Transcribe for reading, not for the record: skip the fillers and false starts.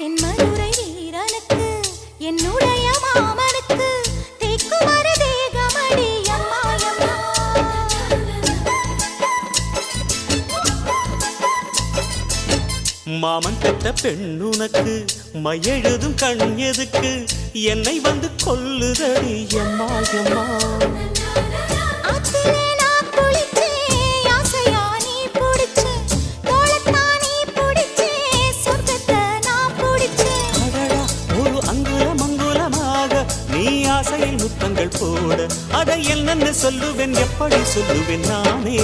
தென்மதுரை வீரனுக்கு என்னுடைய மாமனுக்கு தேக்குமர தேகமடி அம்மாயம்மா. மாமன் பெற்ற பெண்ணுனக்கு மையெழுதும் கண் எதுக்கு என்னை வந்து கொல்லுதடி எம்மாயம்மா. ஆசையில் முத்தங்கள் போட அதை என்னன்னு சொல்லுவேன், எப்படி சொல்லுவேன் நானே.